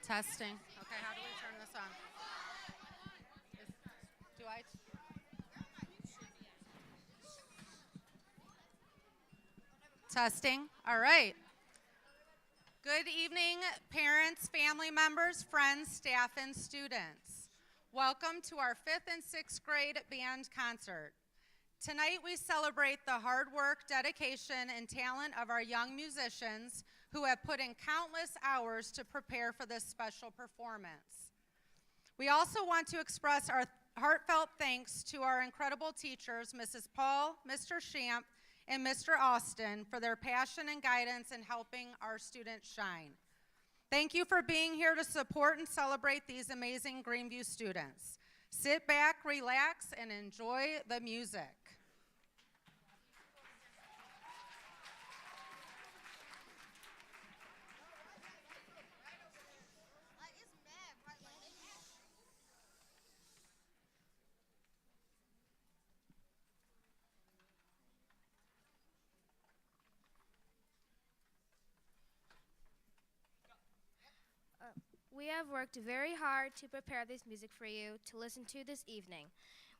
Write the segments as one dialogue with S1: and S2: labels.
S1: Testing. Okay, how do we turn this on? Do I? Testing. All right. Good evening, parents, family members, friends, staff, and students. Welcome to our 5th and 6th grade band concert. Tonight we celebrate the hard work, dedication, and talent of our young musicians who have put in countless hours to prepare for this special performance. We also want to express our heartfelt thanks to our incredible teachers, Mrs. Paul, Mr. Shamp, and Mr. Austin, for their passion and guidance in helping our students shine. Thank you for being here to support and celebrate these amazing Greenview students. Sit back, relax, and enjoy the music.
S2: We have worked very hard to prepare this music for you to listen to this evening.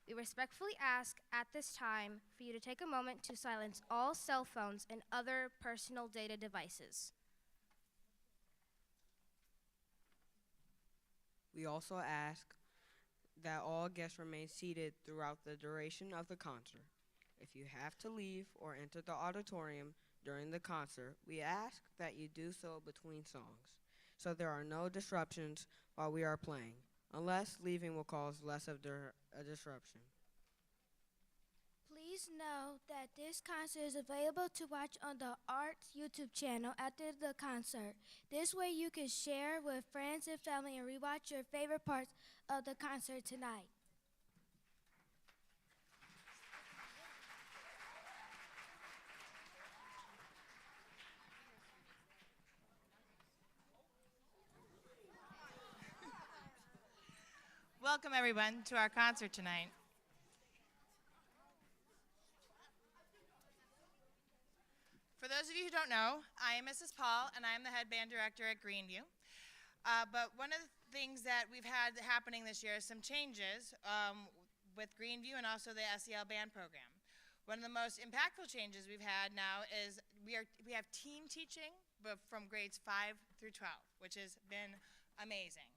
S2: We respectfully ask at this time for you to take a moment to silence all cell phones and other personal data devices.
S3: We also ask that all guests remain seated throughout the duration of the concert. If you have to leave or enter the auditorium during the concert, we ask that you do so between songs, so there are no disruptions while we are playing, unless leaving will cause less of a disruption.
S2: Please know that this concert is available to watch on the Arts YouTube channel after the concert. This way you can share with friends and family and rewatch your favorite parts of the concert tonight.
S4: Welcome, everyone, to our concert tonight. For those of you who don't know, I am Mrs. Paul, and I am the head band director at Greenview. But one of the things that we've had happening this year is some changes with Greenview and also the SEL band program. One of the most impactful changes we've had now is we have team teaching from grades 5 through 12, which has been amazing.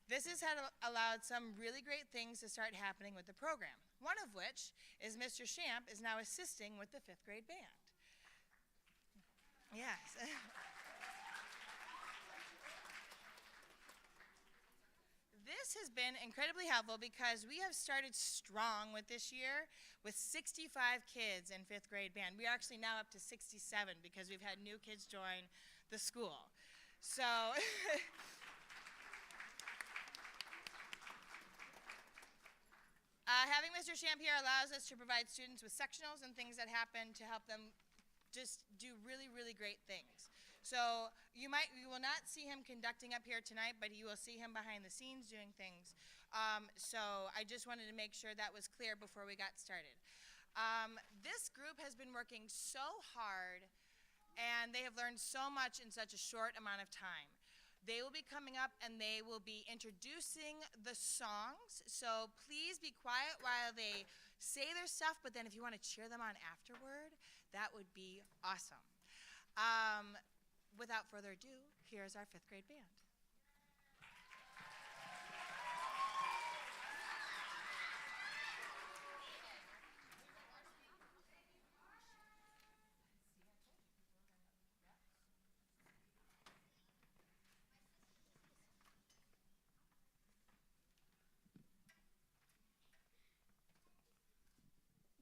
S4: This has allowed some really great things to start happening with the program, one of which is Mr. Shamp is now assisting with the 5th grade band. Yes. This has been incredibly helpful because we have started strong with this year with 65 kids in 5th grade band. We are actually now up to 67 because we've had new kids join the school. So having Mr. Shamp here allows us to provide students with sectionals and things that happen to help them just do really, really great things. So you will not see him conducting up here tonight, but you will see him behind the scenes doing things. So I just wanted to make sure that was clear before we got started. This group has been working so hard, and they have learned so much in such a short amount of time. They will be coming up and they will be introducing the songs. So please be quiet while they say their stuff, but then if you want to cheer them on afterward, that would be awesome. Without further ado, here's our 5th grade band.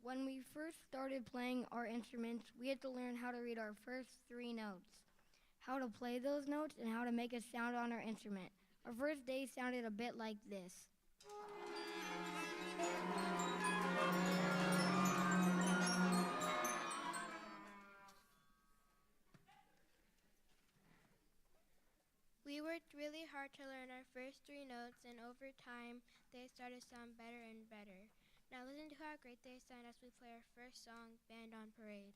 S5: When we first started playing our instruments, we had to learn how to read our first 3 notes, how to play those notes, and how to make a sound on our instrument. Our first day sounded a bit like this.
S2: We worked really hard to learn our first 3 notes, and over time, they started to sound better and better. Now listen to how great they sound as we play our first song, Band on Parade.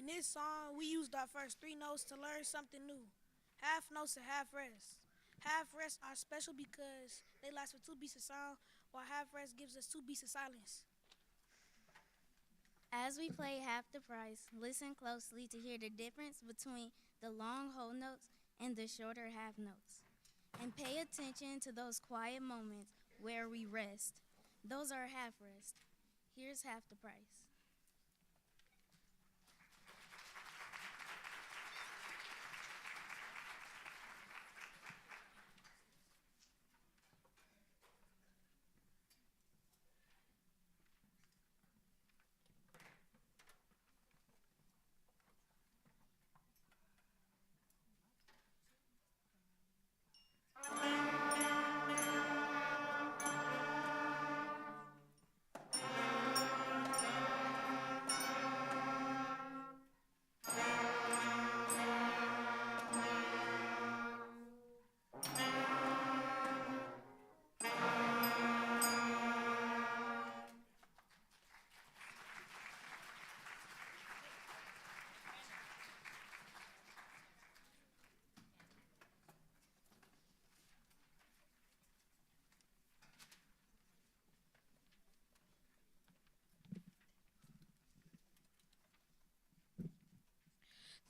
S6: In this song, we used our first three notes to learn something new. Half notes and half rests. Half rests are special because they last for 2 beats of sound, while half rest gives us 2 beats of silence.
S7: As we play Half the Price, listen closely to hear the difference between the long whole notes and the shorter half notes. And pay attention to those quiet moments where we rest. Those are half rest. Here's Half the Price.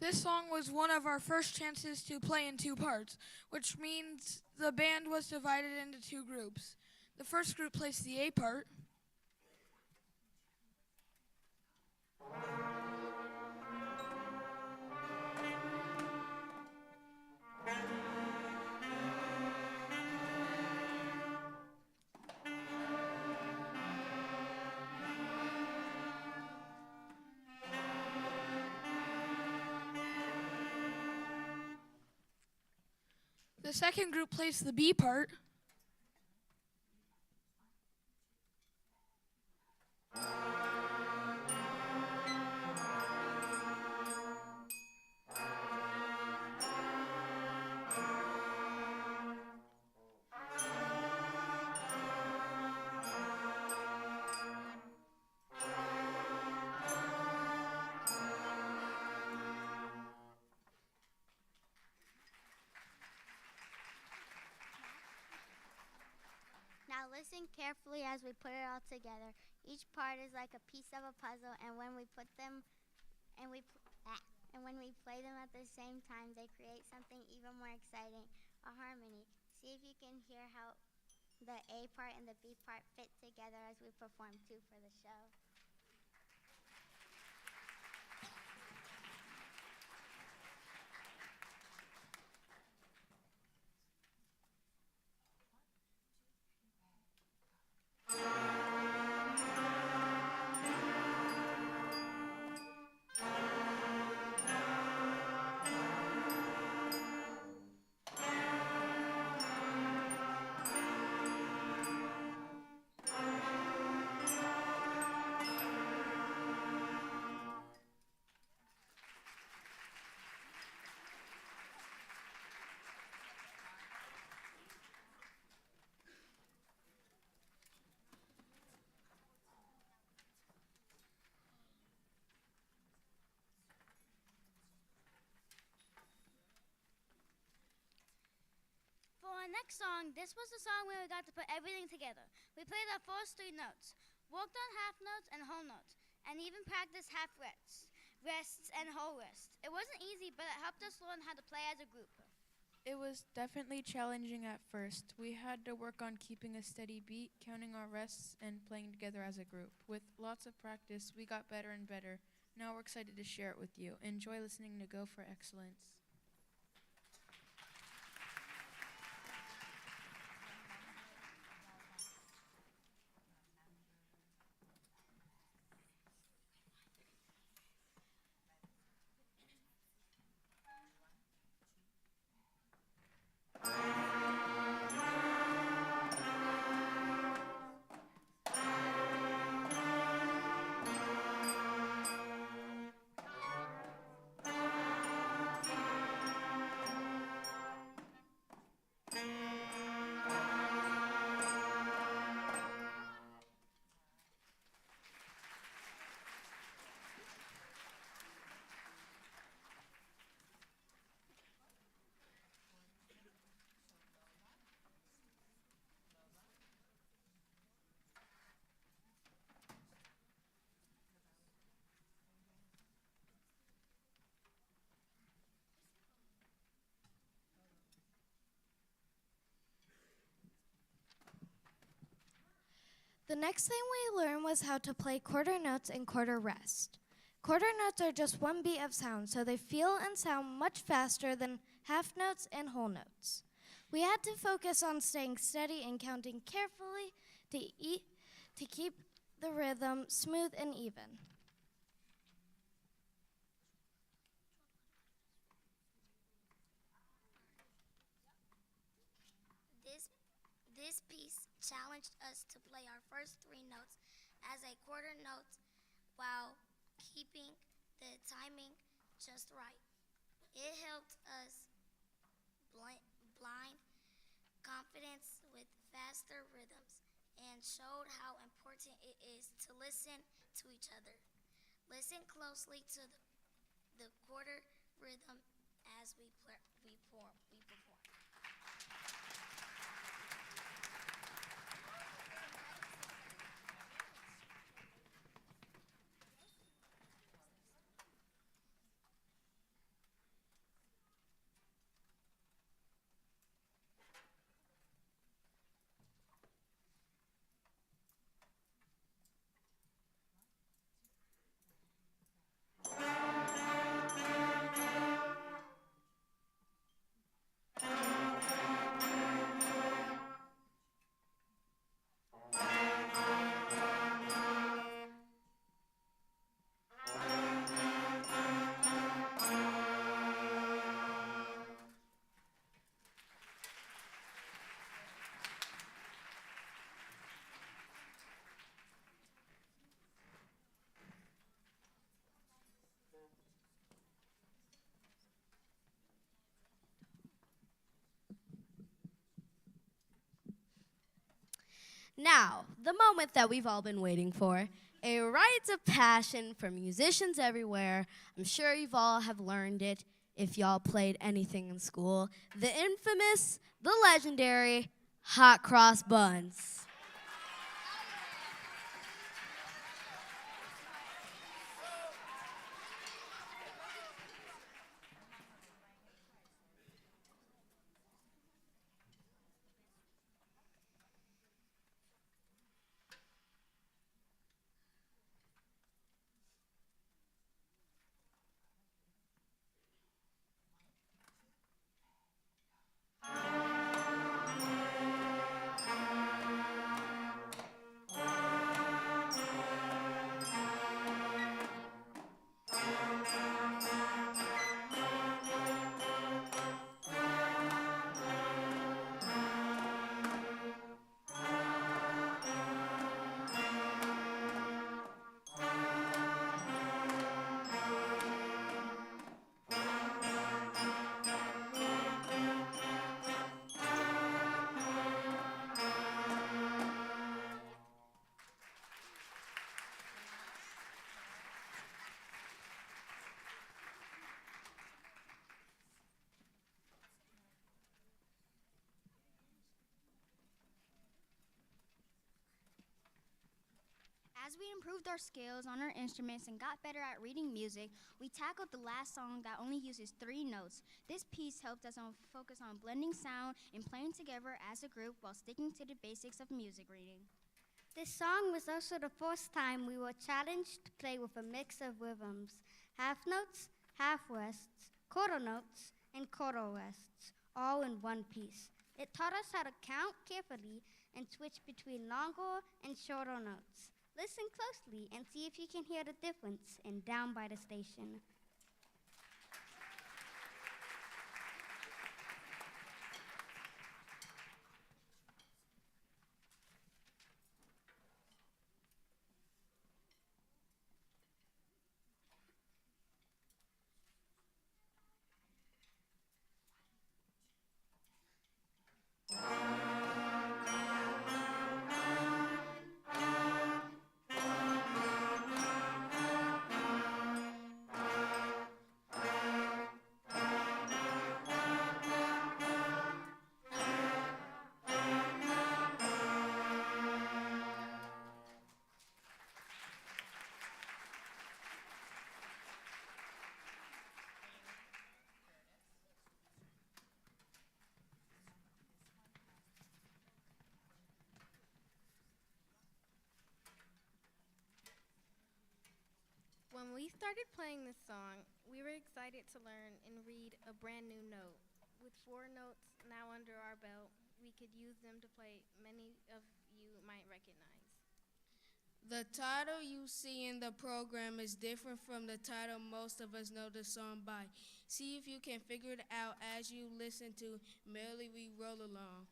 S8: This song was one of our first chances to play in 2 parts, which means the band was divided into 2 groups. The first group plays the A part. The second group plays the B part.
S9: Now listen carefully as we put it all together. Each part is like a piece of a puzzle, and when we put them and when we play them at the same time, they create something even more exciting, a harmony. See if you can hear how the A part and the B part fit together as we perform too for the show.
S10: For our next song, this was the song where we got to put everything together. We played our first 3 notes, worked on half notes and whole notes, and even practiced half rests and whole rests. It wasn't easy, but it helped us learn how to play as a group.
S11: It was definitely challenging at first. We had to work on keeping a steady beat, counting our rests, and playing together as a group. With lots of practice, we got better and better. Now we're excited to share it with you. Enjoy listening to Go for Excellence.
S2: The next thing we learned was how to play quarter notes and quarter rest. Quarter notes are just one beat of sound, so they feel and sound much faster than half notes and whole notes. We had to focus on staying steady and counting carefully to keep the rhythm smooth and even.
S9: This piece challenged us to play our first three notes as a quarter note while keeping the timing just right. It helped us blind confidence with faster rhythms and showed how important it is to listen to each other. Listen closely to the quarter rhythm as we perform.
S12: Now, the moment that we've all been waiting for, a rite of passion for musicians everywhere. I'm sure you've all have learned it if y'all played anything in school. The infamous, the legendary hot cross buns.
S10: As we improved our skills on our instruments and got better at reading music, we tackled the last song that only uses 3 notes. This piece helped us focus on blending sound and playing together as a group while sticking to the basics of music reading.
S9: This song was also the first time we were challenged to play with a mix of rhythms: half notes, half rests, quarter notes, and quarter rests, all in one piece. It taught us how to count carefully and switch between longer and shorter notes. Listen closely and see if you can hear the difference in Down by the Station.
S2: When we started playing this song, we were excited to learn and read a brand new note. With 4 notes now under our belt, we could use them to play many of you might recognize.
S13: The title you see in the program is different from the title most of us know the song by. See if you can figure it out as you listen to Merrily We Roll Along.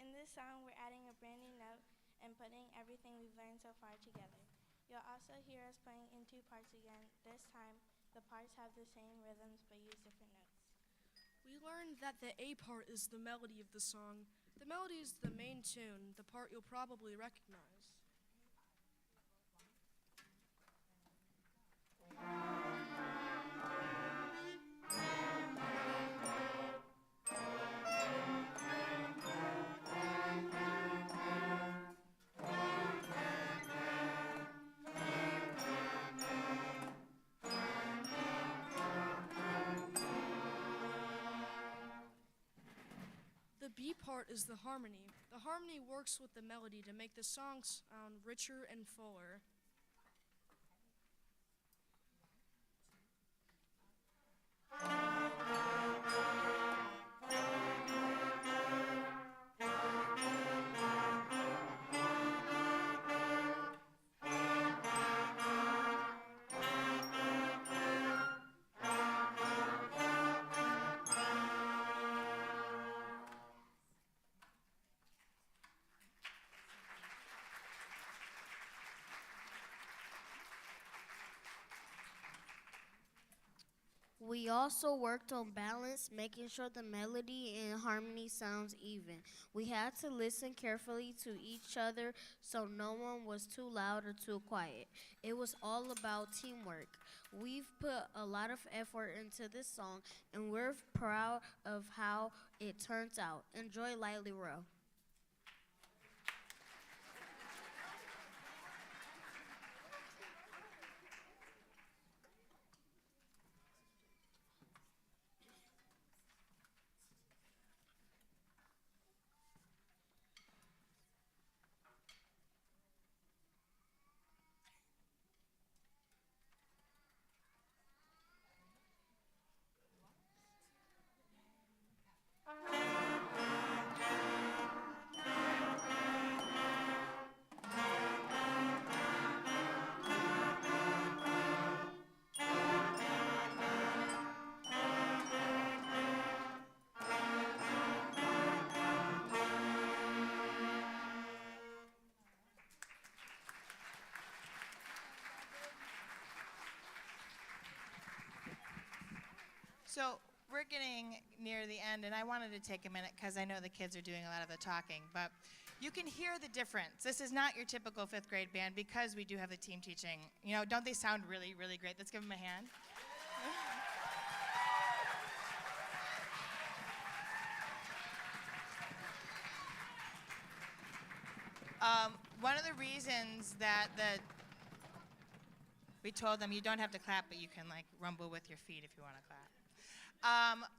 S14: In this song, we're adding a brand new note and putting everything we've learned so far together. You'll also hear us playing in 2 parts again. This time, the parts have the same rhythms but use different notes.
S15: We learned that the A part is the melody of the song. The melody is the main tune, the part you'll probably recognize. The B part is the harmony. The harmony works with the melody to make the song sound richer and fuller.
S12: We also worked on balance, making sure the melody and harmony sounds even. We had to listen carefully to each other so no one was too loud or too quiet. It was all about teamwork. We've put a lot of effort into this song, and we're proud of how it turns out. Enjoy Lively Row.
S4: So we're getting near the end, and I wanted to take a minute because I know the kids are doing a lot of the talking, but you can hear the difference. This is not your typical 5th grade band because we do have the team teaching. You know, don't they sound really, really great? Let's give them a hand. One of the reasons that we told them you don't have to clap, but you can like rumble with your feet if you want to clap.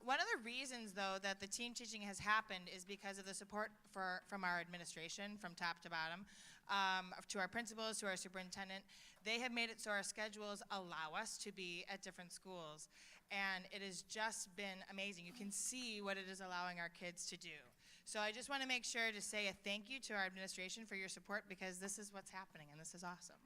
S4: One of the reasons, though, that the team teaching has happened is because of the support from our administration, from top to bottom, to our principals, to our superintendent. They have made it so our schedules allow us to be at different schools, and it has just been amazing. You can see what it is allowing our kids to do. So I just want to make sure to say a thank you to our administration for your support, because this is what's happening, and this is awesome.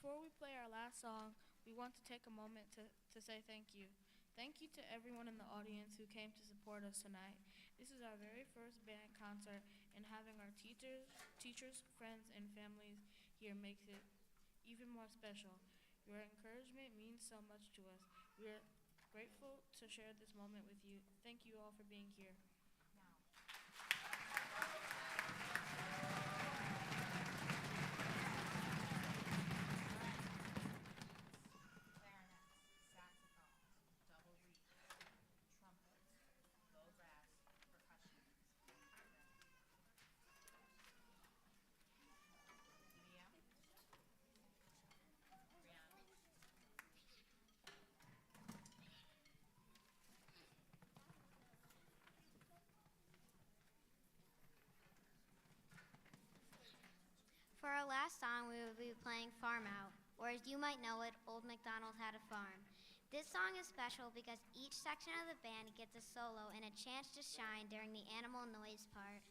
S11: Before we play our last song, we want to take a moment to say thank you. Thank you to everyone in the audience who came to support us tonight. This is our very first band concert, and having our teachers, friends, and families here makes it even more special. Your encouragement means so much to us. We are grateful to share this moment with you. Thank you all for being here.
S9: For our last song, we will be playing Farm Out, or as you might know it, Old MacDonald Had a Farm. This song is special because each section of the band gets a solo and a chance to shine during the animal noise part.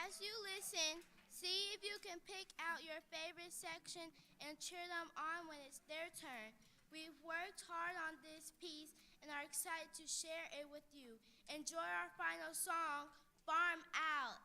S16: As you listen, see if you can pick out your favorite section and cheer them on when it's their turn. We've worked hard on this piece and are excited to share it with you. Enjoy our final song, Farm Out.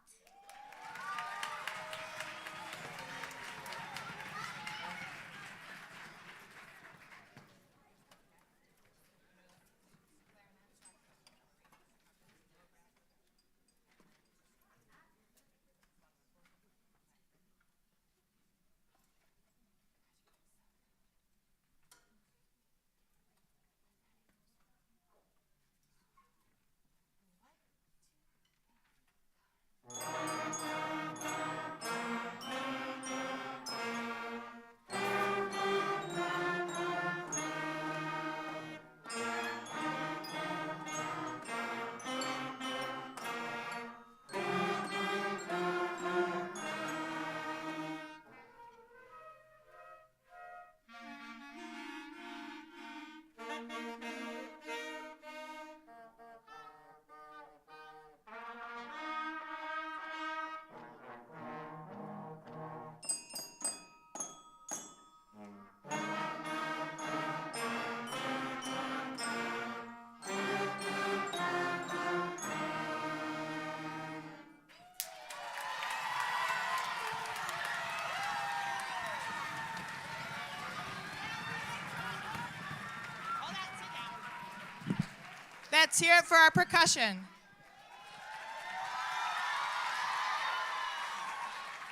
S4: Let's hear it for our percussion.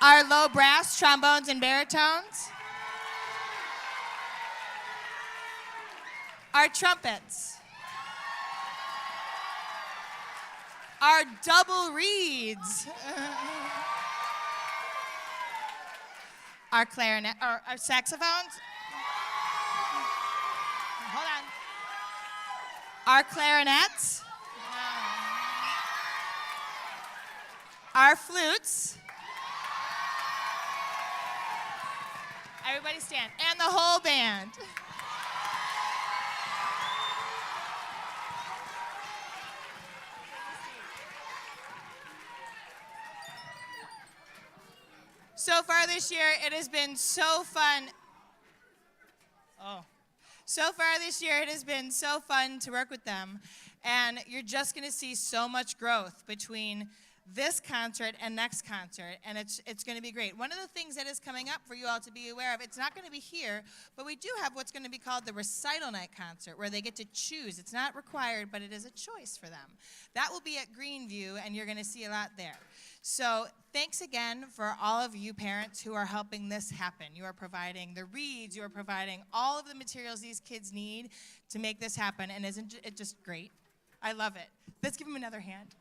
S4: Our low brass, trombones, and baritones. Our trumpets. Our double reeds. Our clarinet, or our saxophones. Hold on. Our clarinets. Our flutes. Everybody stand. And the whole band. So far this year, it has been so fun. So far this year, it has been so fun to work with them. And you're just going to see so much growth between this concert and next concert, and it's going to be great. One of the things that is coming up for you all to be aware of, it's not going to be here, but we do have what's going to be called the recital night concert, where they get to choose. It's not required, but it is a choice for them. That will be at Greenview, and you're going to see a lot there. So thanks again for all of you parents who are helping this happen. You are providing the reads, you are providing all of the materials these kids need to make this happen, and isn't it just great? I love it. Let's give them another hand.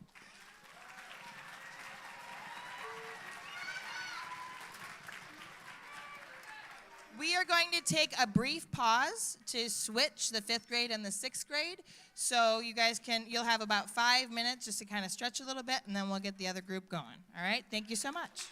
S4: We are going to take a brief pause to switch the 5th grade and the 6th grade. So you guys you'll have about 5 minutes just to kind of stretch a little bit, and then we'll get the other group going. All right? Thank you so much.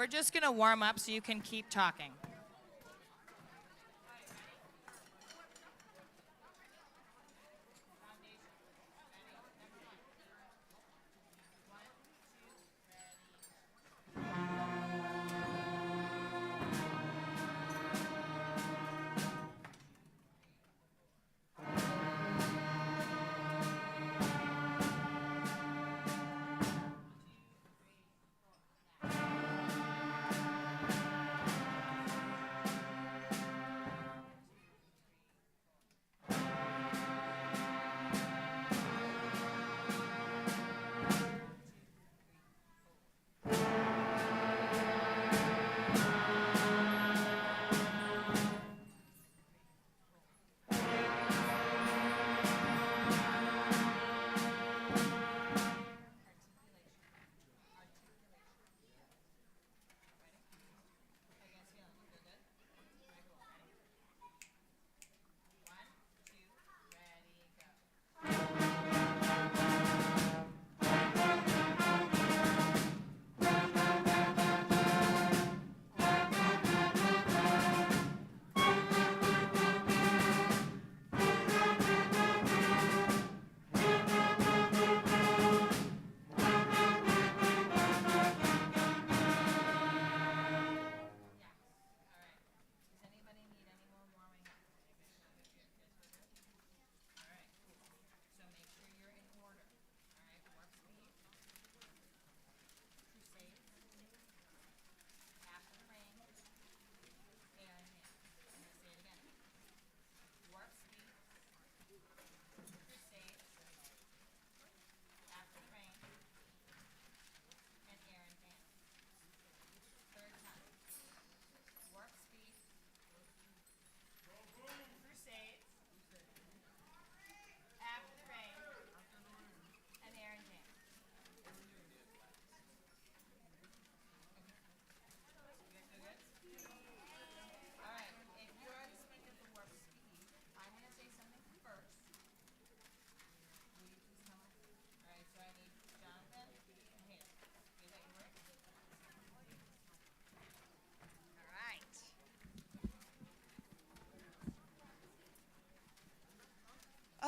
S4: We're just going to warm up so you can keep talking.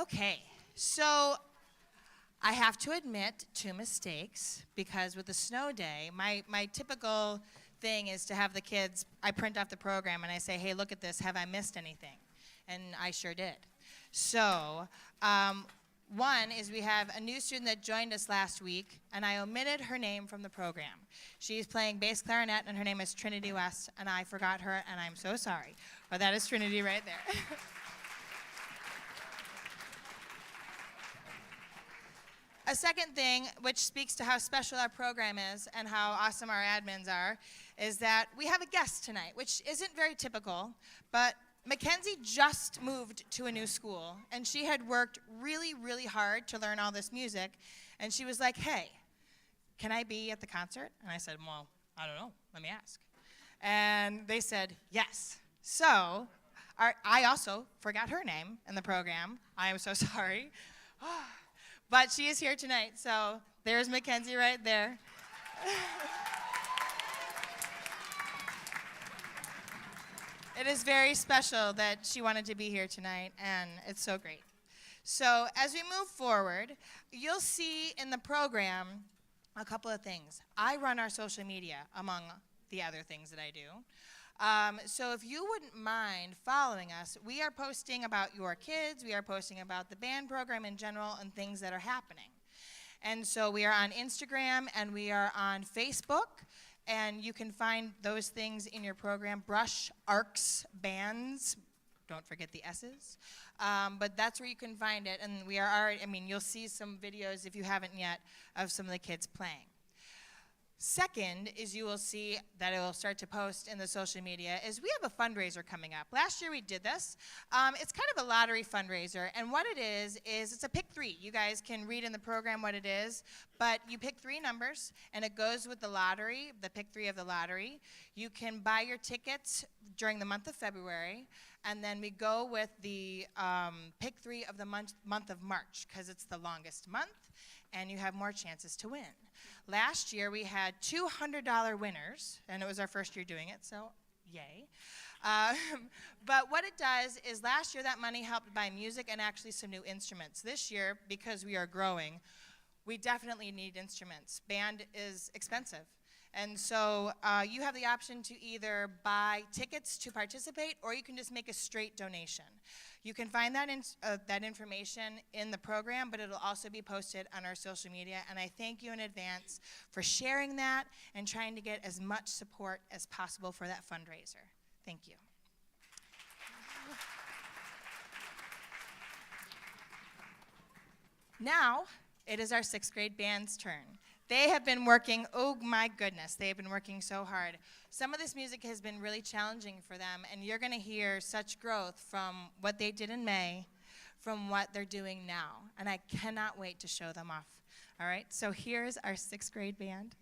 S4: Okay, so I have to admit 2 mistakes because with the snow day, my typical thing is to have the kids, I print off the program and I say, hey, look at this, have I missed anything? And I sure did. So, one is we have a new student that joined us last week, and I omitted her name from the program. She's playing bass clarinet, and her name is Trinity West, and I forgot her, and I'm so sorry. But that is Trinity right there. A second thing, which speaks to how special our program is and how awesome our admins are, is that we have a guest tonight, which isn't very typical, but Mackenzie just moved to a new school, and she had worked really, really hard to learn all this music, and she was like, hey, can I be at the concert? And I said, well, I don't know, let me ask. And they said, yes. So, I also forgot her name in the program. I am so sorry. But she is here tonight, so there's Mackenzie right there. It is very special that she wanted to be here tonight, and it's so great. So as we move forward, you'll see in the program a couple of things. I run our social media, among the other things that I do. So if you wouldn't mind following us, we are posting about your kids, we are posting about the band program in general, and things that are happening. And so we are on Instagram, and we are on Facebook. And you can find those things in your program, Brush, Arcs, Bands. Don't forget the S's. But that's where you can find it. And we are already, you'll see some videos, if you haven't yet, of some of the kids playing. Second is you will see that it will start to post in the social media is we have a fundraiser coming up. Last year we did this. It's kind of a lottery fundraiser, and what it is it's a pick 3. You guys can read in the program what it is, but you pick 3 numbers, and it goes with the lottery, the pick 3 of the lottery. You can buy your tickets during the month of February, and then we go with the pick 3 of the month of March, because it's the longest month, and you have more chances to win. Last year, we had $200 winners, and it was our first year doing it, so yay. But what it does is last year, that money helped buy music and actually some new instruments. This year, because we are growing, we definitely need instruments. Band is expensive. And so you have the option to either buy tickets to participate, or you can just make a straight donation. You can find that that information in the program, but it'll also be posted on our social media. And I thank you in advance for sharing that and trying to get as much support as possible for that fundraiser. Thank you. Now, it is our 6th grade band's turn. They have been working, oh my goodness, they have been working so hard. Some of this music has been really challenging for them, and you're going to hear such growth from what they did in May, from what they're doing now. And I cannot wait to show them off. All right, so here's our 6th grade band.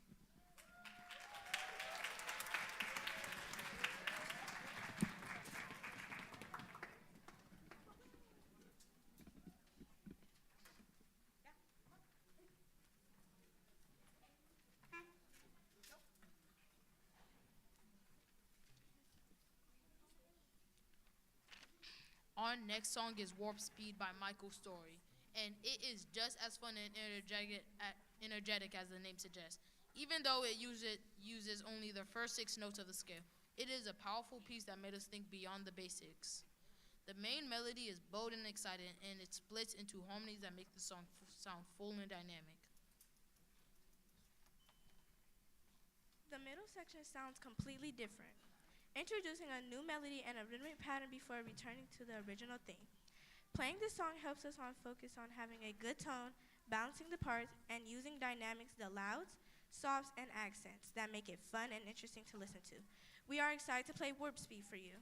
S17: Our next song is Warp Speed by Michael Story, and it is just as fun and energetic as the name suggests. Even though it uses only the first 6 notes of the scale, it is a powerful piece that made us think beyond the basics. The main melody is bold and exciting, and it splits into harmonies that make the song sound full and dynamic.
S14: The middle section sounds completely different, introducing a new melody and a rhythmic pattern before returning to the original theme. Playing this song helps us focus on having a good tone, balancing the parts, and using dynamics, the louds, softs, and accents that make it fun and interesting to listen to. We are excited to play Warp Speed for you.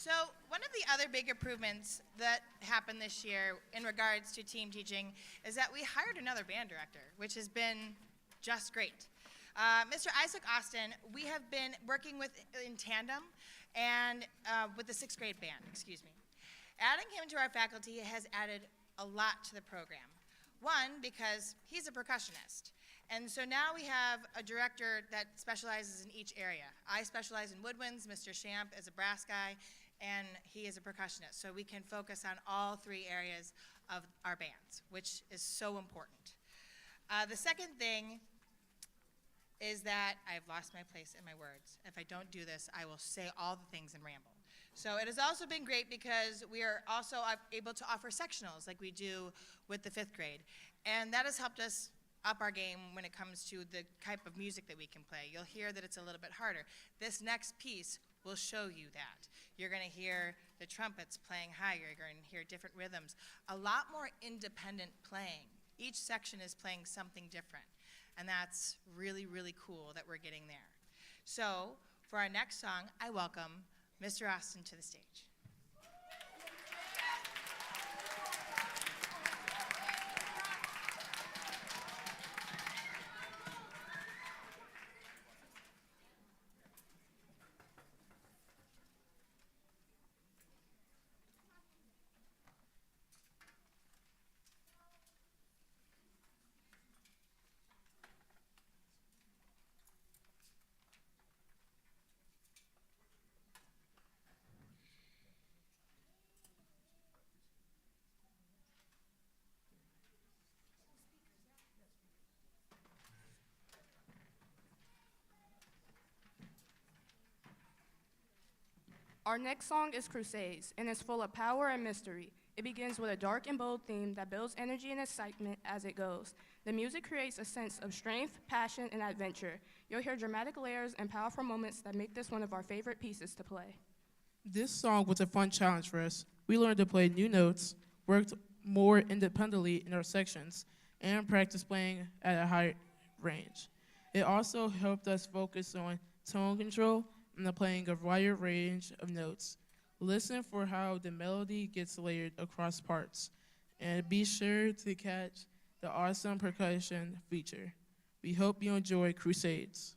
S4: So one of the other big improvements that happened this year in regards to team teaching is that we hired another band director, which has been just great. Mr. Isaac Austin, we have been working with in tandem and with the 6th grade band, excuse me. Adding him to our faculty has added a lot to the program. One, because he's a percussionist. And so now we have a director that specializes in each area. I specialize in woodwinds, Mr. Shamp is a brass guy, and he is a percussionist. So we can focus on all 3 areas of our bands, which is so important. The second thing is that I've lost my place in my words. If I don't do this, I will say all the things and ramble. So it has also been great because we are also able to offer sectionals like we do with the 5th grade. And that has helped us up our game when it comes to the type of music that we can play. You'll hear that it's a little bit harder. This next piece will show you that. You're going to hear the trumpets playing higher. You're going to hear different rhythms. A lot more independent playing. Each section is playing something different. And that's really, really cool that we're getting there. So for our next song, I welcome Mr. Austin to the stage.
S18: Our next song is Crusades, and it's full of power and mystery. It begins with a dark and bold theme that builds energy and excitement as it goes. The music creates a sense of strength, passion, and adventure. You'll hear dramatic layers and powerful moments that make this one of our favorite pieces to play.
S19: This song was a fun challenge for us. We learned to play new notes, worked more independently in our sections, and practiced playing at a high range. It also helped us focus on tone control and the playing of wider range of notes. Listen for how the melody gets layered across parts, and be sure to catch the awesome percussion feature. We hope you enjoy Crusades.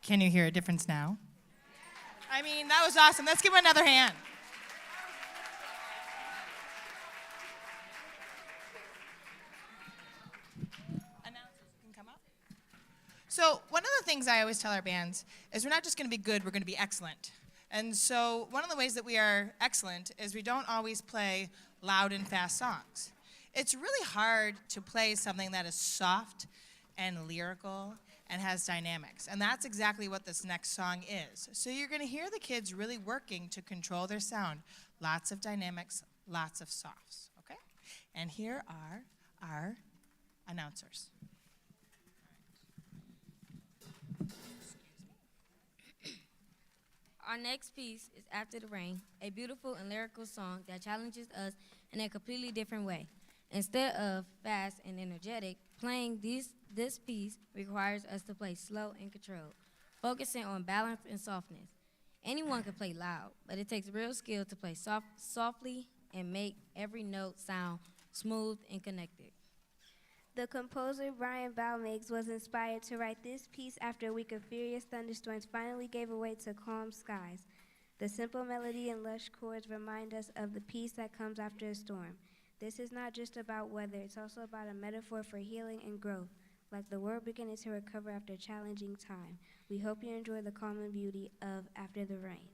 S4: Can you hear a difference now? I mean, that was awesome. Let's give him another hand. Announcers can come up. So one of the things I always tell our bands is we're not just going to be good, we're going to be excellent. And so one of the ways that we are excellent is we don't always play loud and fast songs. It's really hard to play something that is soft and lyrical and has dynamics. And that's exactly what this next song is. So you're going to hear the kids really working to control their sound. Lots of dynamics, lots of softs, okay? And here are our announcers.
S20: Our next piece is After the Rain, a beautiful and lyrical song that challenges us in a completely different way. Instead of fast and energetic, playing this piece requires us to play slow and controlled, focusing on balance and softness. Anyone can play loud, but it takes real skill to play softly and make every note sound smooth and connected.
S21: The composer Brian Balmiggs was inspired to write this piece after a week of furious thunderstorms finally gave way to calm skies. The simple melody and lush chords remind us of the peace that comes after a storm. This is not just about weather, it's also about a metaphor for healing and growth, like the world beginning to recover after a challenging time. We hope you enjoy the calm and beauty of After the Rain.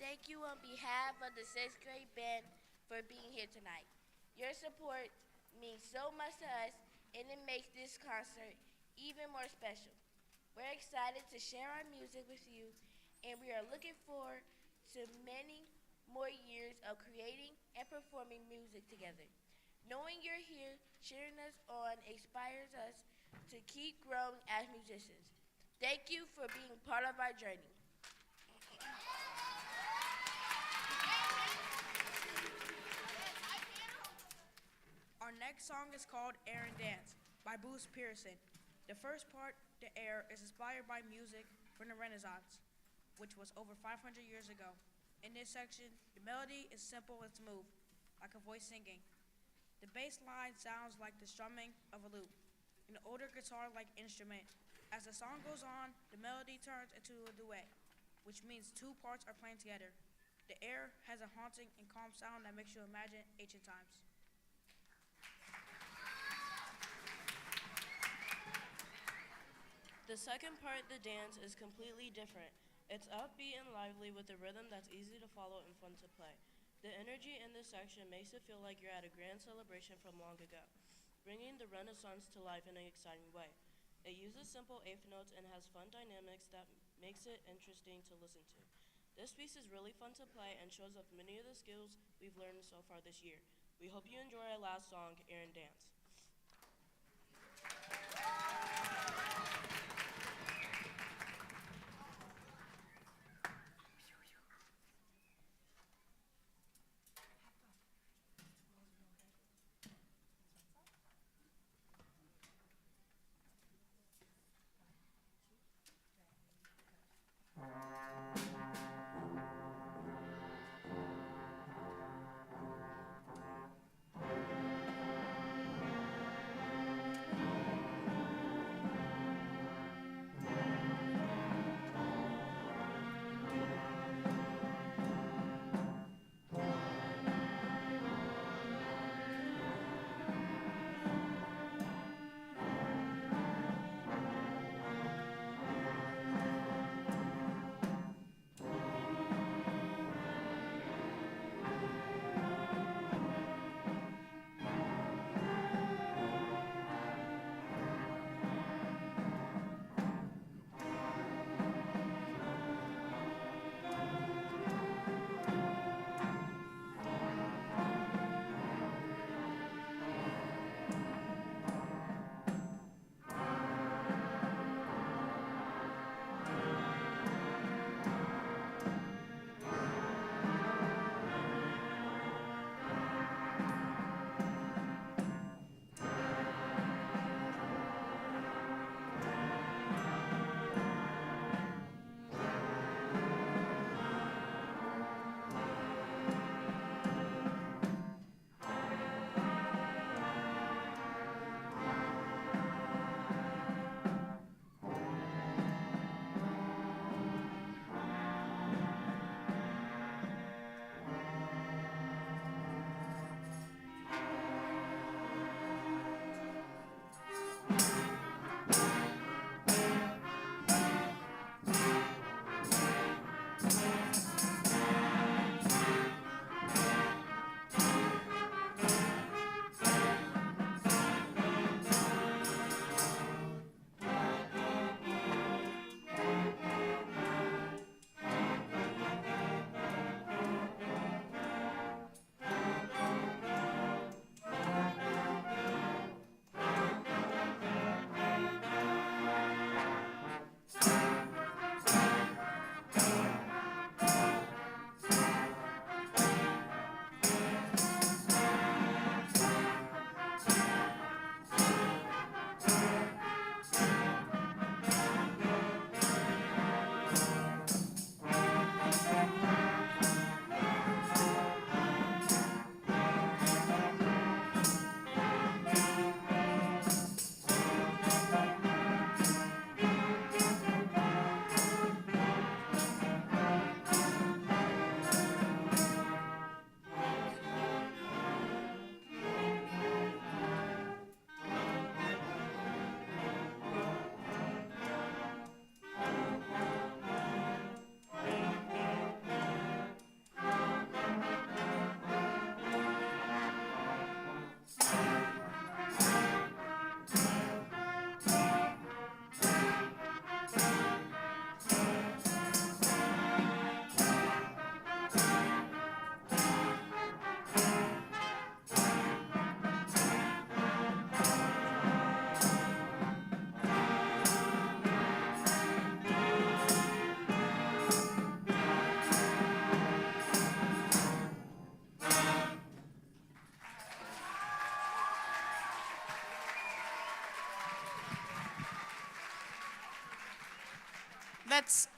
S1: thank you on behalf of the 6th grade band for being here tonight. Your support means so much to us, and it makes this concert even more special. We're excited to share our music with you, and we are looking forward to many more years of creating and performing music together. Knowing you're here cheering us on inspires us to keep growing as musicians. Thank you for being part of our journey.
S22: Our next song is called Air and Dance by Bruce Pearson. The first part, the air, is inspired by music from the Renaissance, which was over 500 years ago. In this section, the melody is simple and smooth, like a voice singing. The bass line sounds like the strumming of a lute, an older guitar-like instrument. As the song goes on, the melody turns into a duet, which means two parts are playing together. The air has a haunting and calm sound that makes you imagine ancient times.
S23: The second part, the dance, is completely different. It's upbeat and lively with a rhythm that's easy to follow and fun to play. The energy in this section makes it feel like you're at a grand celebration from long ago, bringing the Renaissance to life in an exciting way. It uses simple eighth notes and has fun dynamics that makes it interesting to listen to. This piece is really fun to play and shows off many of the skills we've learned so far this year. We hope you enjoy our last song, Air and Dance.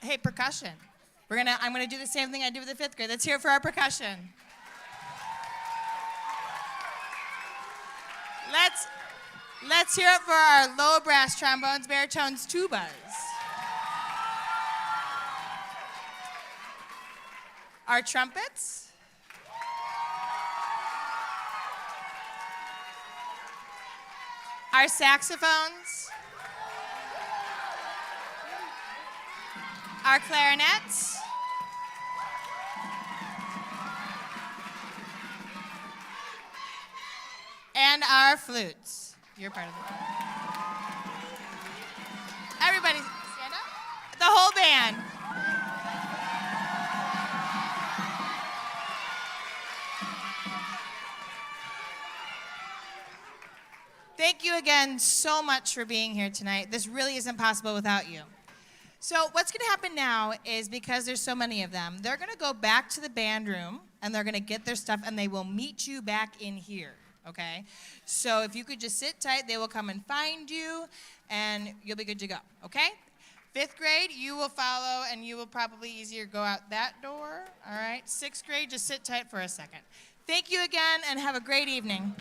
S4: Hey, percussion. I'm gonna do the same thing I did with the fifth grade. Let's hear it for our percussion. Let's hear it for our low brass trombones, baritones, tubas. Our trumpets. Our saxophones. Our clarinets. And our flutes. You're part of it. Everybody stand up. The whole band. Thank you again so much for being here tonight. This really isn't possible without you. So what's going to happen now is, because there's so many of them, they're going to go back to the band room and they're going to get their stuff and they will meet you back in here, okay? So if you could just sit tight, they will come and find you and you'll be good to go, okay? Fifth grade, you will follow and you will probably easier go out that door, all right? Sixth grade, just sit tight for a second. Thank you again and have a great evening.